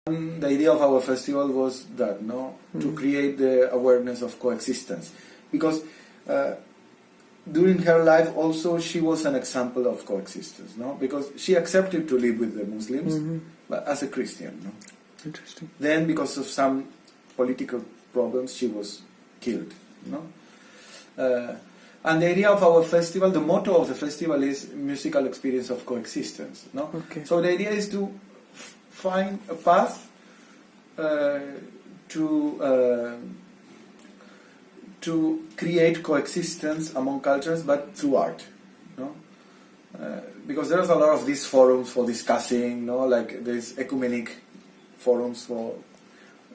The idea of our festival was that, to create the awareness of coexistence, because during her life also she was an example of coexistence, because she accepted to live with the Muslims, but as a Christian, Interesting. Then, because of some political problems, she was killed, and the idea of our festival, the motto of the festival is musical experience of coexistence, Okay. So the idea is to find a path to create coexistence among cultures, but through art, because there's a lot of these forums for discussing, like there's ecumenic forums for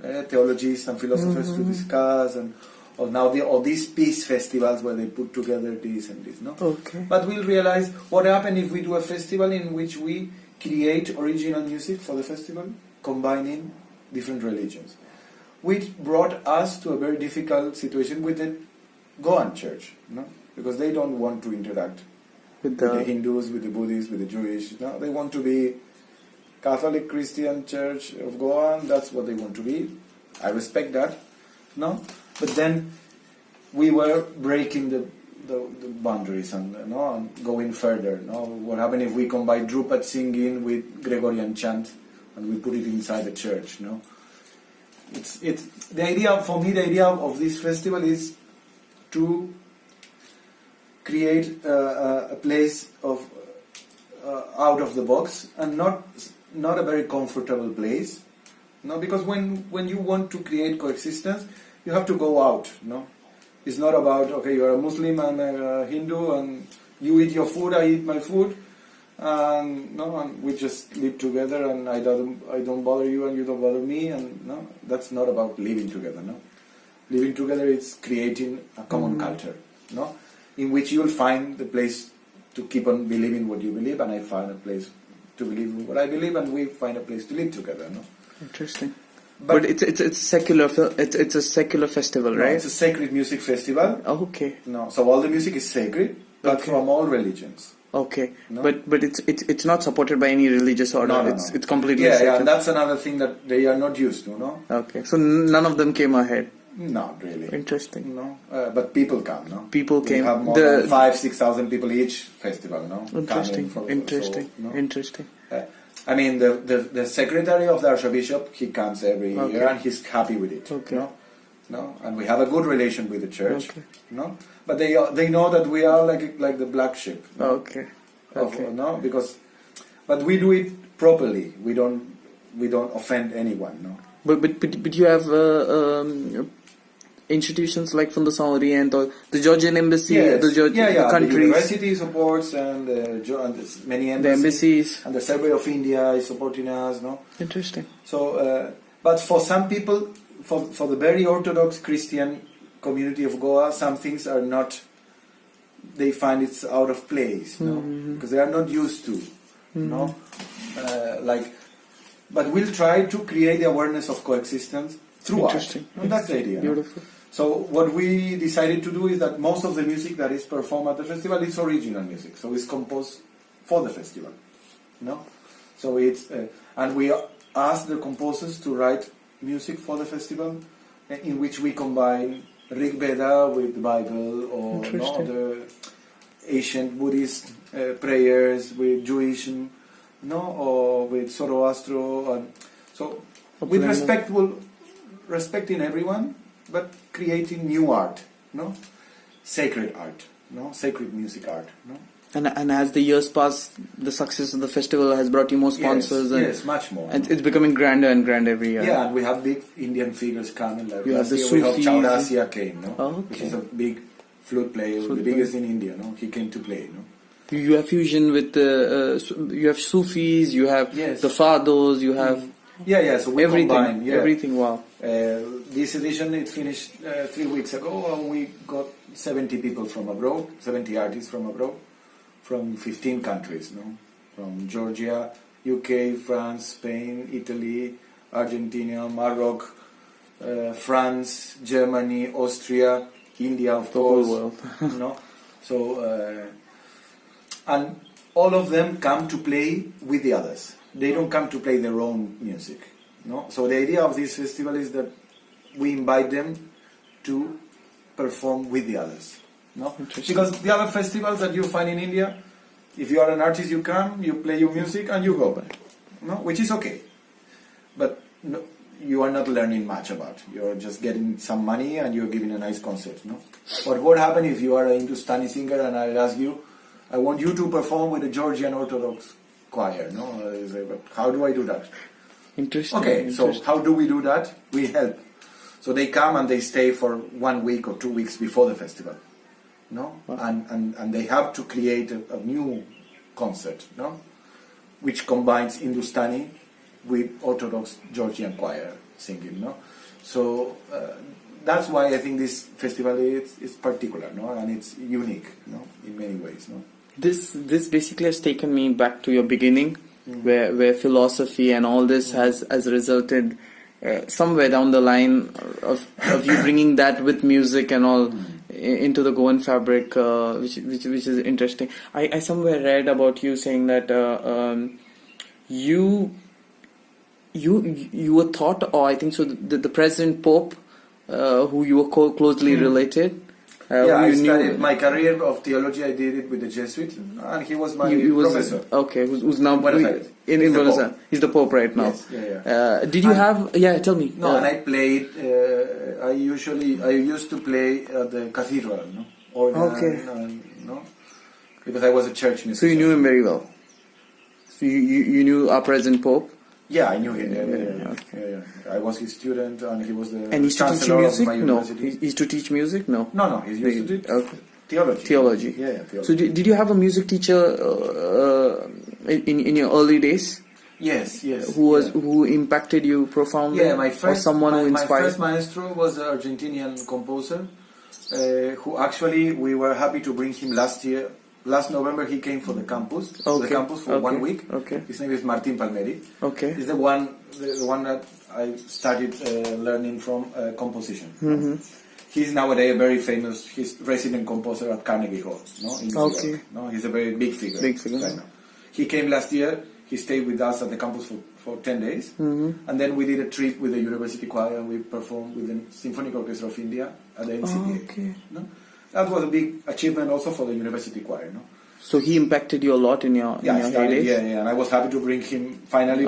theologists and philosophers to discuss, and or now all these peace festivals where they put together this and this, Okay. But we'll realize what happens if we do a festival in which we create original music for the festival, combining different religions, which brought us to a very difficult situation with the Goan church, because they don't want to interact with the Hindus, with the Buddhists, with the Jewish. They want to be Catholic Christian Church of Goa. That's what they want to be. I respect that, But then we were breaking the boundaries and going further. What happened if we combine Drupad singing with Gregorian chant and we put it inside the church? It's the idea for me. The idea of this festival is to create a place of out of the box, and not a very comfortable place. Because when you want to create coexistence, you have to go out. It's not about, okay, you're a Muslim and a Hindu, and you eat your food, I eat my food, and we just live together, and I don't bother you and you don't bother me, and that's not about living together. Living together is creating a common culture, in which you'll find the place to keep on believing what you believe, and I find a place to believe in what I believe, and we find a place to live together. Interesting. But it's secular. It's a secular festival, right? It's a sacred music festival. Okay. So all the music is sacred, but from all religions. Okay. But it's not supported by any religious order. No. It's completely sacred. secular. Yeah, that's another thing that they are not used to. Okay. So none of them came ahead. Not really. Interesting. But people come. People came. We have more than 5,000-6,000 people each festival. Interesting. Interesting. Interesting. I mean, the secretary of the archbishop, he comes every year, and he's happy with it. Okay. And we have a good relation with the church. Okay. But they know that we are like the black sheep. Okay. But we do it properly. We don't offend anyone. But you have institutions like from the Saudi and the Georgian embassy, the countries. The university supports, and many embassies. The embassies. And the Survey of India is supporting us, Interesting. So, but for some people, for the very Orthodox Christian community of Goa, some things are not, they find it's out of place, because they are not used to, but we'll try to create the awareness of coexistence through art. And that's the idea. Beautiful. So what we decided to do is that most of the music that is performed at the festival is original music, so it's composed for the festival. So it's and we asked the composers to write music for the festival, in which we combine Rig Veda with the Bible, or the ancient Buddhist prayers with Jewish, or with Zoroastro, and so with respecting everyone, but creating new art, sacred art, sacred music art. And as the years pass, the success of the festival has brought you more sponsors. Yes, much more. And it's becoming grander and grander every year. Yeah, and we have big Indian figures coming. Like you have the Sufis. We have Chaurasia came, okay. Which is a big flute player, the biggest in India. He came to play. You have fusion with you have Sufis, you have the Fados, you have so we combine everything. Wow. This edition, it finished 3 weeks ago, and we got 70 people from abroad, 70 artists from abroad, from 15 countries, from Georgia, UK, France, Spain, Italy, Argentina, Morocco, France, Germany, Austria, India, of course. The whole world. So, and all of them come to play with the others. They don't come to play their own music. No, so the idea of this festival is that we invite them to perform with the others. No, because the other festivals that you find in India, if you are an artist, you come, you play your music, and you go back. No, which is okay, but no, you are not learning much about. You're just getting some money and you're giving a nice concert. No, but what happens if you are a Hindustani singer and I'll ask you, I want you to perform with a Georgian Orthodox choir. No, I say, but how do I do that? Interesting. Okay, so how do we do that? We help. So they come and they stay for 1 week or 2 weeks before the festival. No, and they have to create a new concert. No, which combines Hindustani with Orthodox Georgian choir singing. No, so that's why I think this festival is particular. No, and it's unique. No, in many ways. No. This basically has taken me back to your beginning, where philosophy and all this has resulted somewhere down the line of you bringing that with music and all into the Goan fabric, which is interesting. I somewhere read about you saying that you were taught, or I think so, the present Pope, who you were closely related. I studied my career of theology. I did it with the Jesuits, and he was my professor. Okay, who's now in Buenos Aires. He's the Pope right now. Yes, did you have? Yeah, tell me. No, and I played. I used to play at the cathedral. No, organ, no, because I was a church musician. So you knew him very well. So you knew our present Pope. Yeah, I knew him. Yeah. I was his student, and he was the and he's to teach music. No, he's to teach music. No, he's used to teach theology. Theology. Yeah, theology. So did you have a music teacher in your early days? Yes. Who impacted you profoundly? Yeah, my first inspired. maestro was an Argentinian composer, who actually we were happy to bring him last year. Last November he came for the campus. For 1 week. Okay. His name is Martin Palmeri. Okay. He's the one that I started learning from composition. Mm-hmm. He's nowadays a very famous. He's resident composer at Carnegie Hall. No, in New York. No, he's a very big figure. Right now. He came last year. He stayed with us at the campus for 10 days, and then we did a trip with the university choir and we performed with the Symphonic Orchestra of India at the NCTA. Okay. No? That was a big achievement also for the university choir. No? So he impacted you a lot in your heydays? Yeah, and I was happy to bring him finally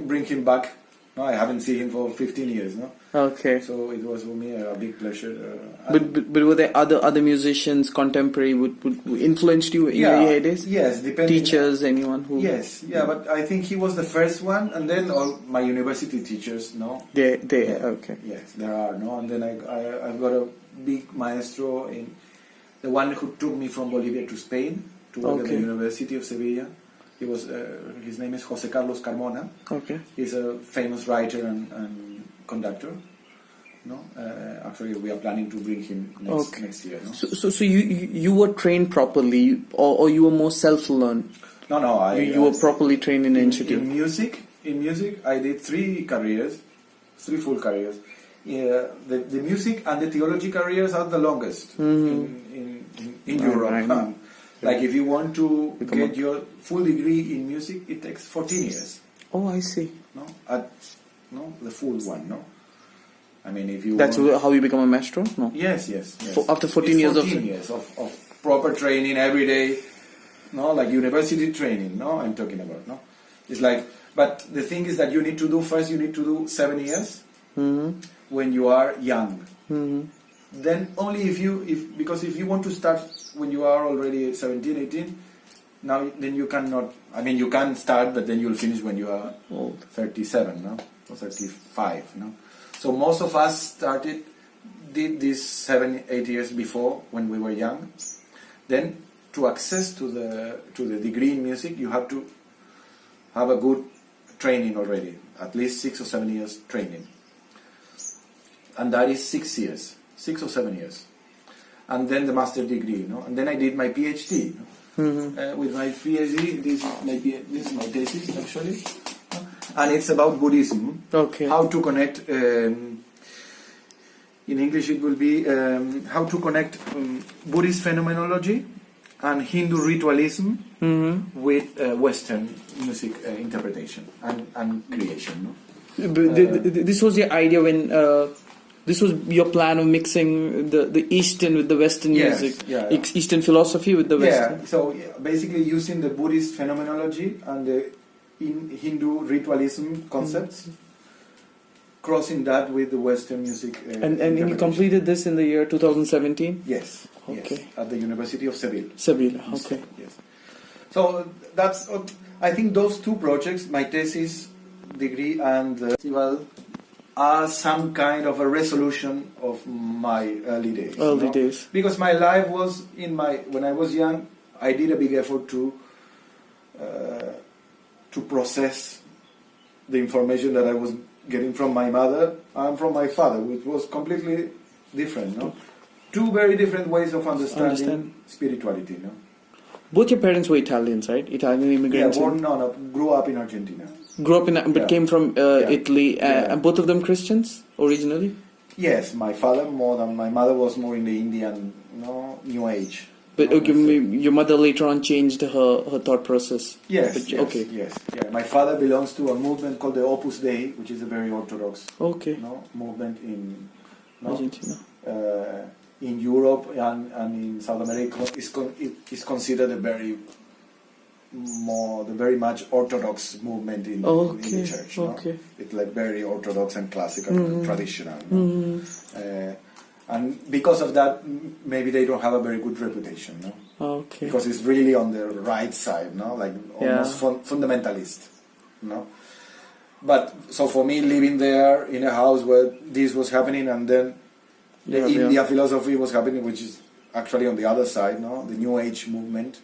bring him back. No, I haven't seen him for 15 years. No. Okay. So it was for me a big pleasure. But were there other musicians, contemporary, who influenced you in your heydays? Yes, depending. Teachers, anyone who? Yes, but I think he was the first one, and then all my university teachers. No. Okay. Yes, there are and then I've got a big maestro in the one who took me from Bolivia to Spain to work at the University of Sevilla. He was his name is Jose Carlos Carmona. Okay. He's a famous writer and conductor. No, actually we are planning to bring him next year. No? So you were trained properly, or you were more self-learned? No, you were properly trained in the institute. In music, I did 3 full careers. Yeah, the music and the theology careers are the longest in Europe. Like if you want to get your full degree in music, it takes 14 years. Oh, I see. The full one. No, I mean if you. That's how you become a maestro. No. Yes. After 14 years of proper training every day. No, like university training. No, I'm talking about. No, it's like. But the thing is that you need to do 7 years when you are young. Then only if you want to start when you are already 17, 18, then you cannot. I mean, you can start, but then you'll finish when you are old, 37, no, or 35, no. So most of us did this 7, 8 years before when we were young. Then to access to the degree in music, you have to have a good training already, at least 6 or 7 years training, and that is 6 years. 6 or 7 years, and then the master degree, and then I did my PhD. With my PhD, this is my thesis actually, and it's about Buddhism. Okay. How to connect? In English, it will be how to connect Buddhist phenomenology and Hindu ritualism with Western music interpretation and creation. This was your idea when this was your plan of mixing the Eastern with the Western Yes, music, yeah, yeah. Eastern philosophy with the Western. Yeah, so basically using the Buddhist phenomenology and the Hindu ritualism concepts, crossing that with the Western music. And you interpretation. completed this in the year 2017? Yes. Okay. Yes, at the University of Seville. Seville, okay. Yes. So that's. I think those two projects, my thesis degree and the festival, are some kind of a resolution of my early days. Early days. Because my life was when I was young, I did a big effort to process the information that I was getting from my mother and from my father, which was completely different. No, two very different ways of understanding spirituality. No. Both your parents were Italians, right? Italian immigrants. Yeah, grew up in Argentina. Grew up in, but Yeah. came from Italy. And both of them Christians originally. Yes, my father more than my mother was more in the Indian, New Age. But your mother later on changed her thought process. Yes, But, yes, okay. yes. Yeah. My father belongs to a movement called the Opus Dei, which is a very orthodox Okay. movement in Argentina. In Europe and in South America. It is considered the very much orthodox movement in the church. Okay. It's like very orthodox and classical and traditional. And because of that, maybe they don't have a very good reputation. No? Okay. Because it's really on the right side, like almost fundamentalist. But so for me, living there in a house where this was happening, and then the India philosophy was happening, which is actually on the other side, the New Age movement.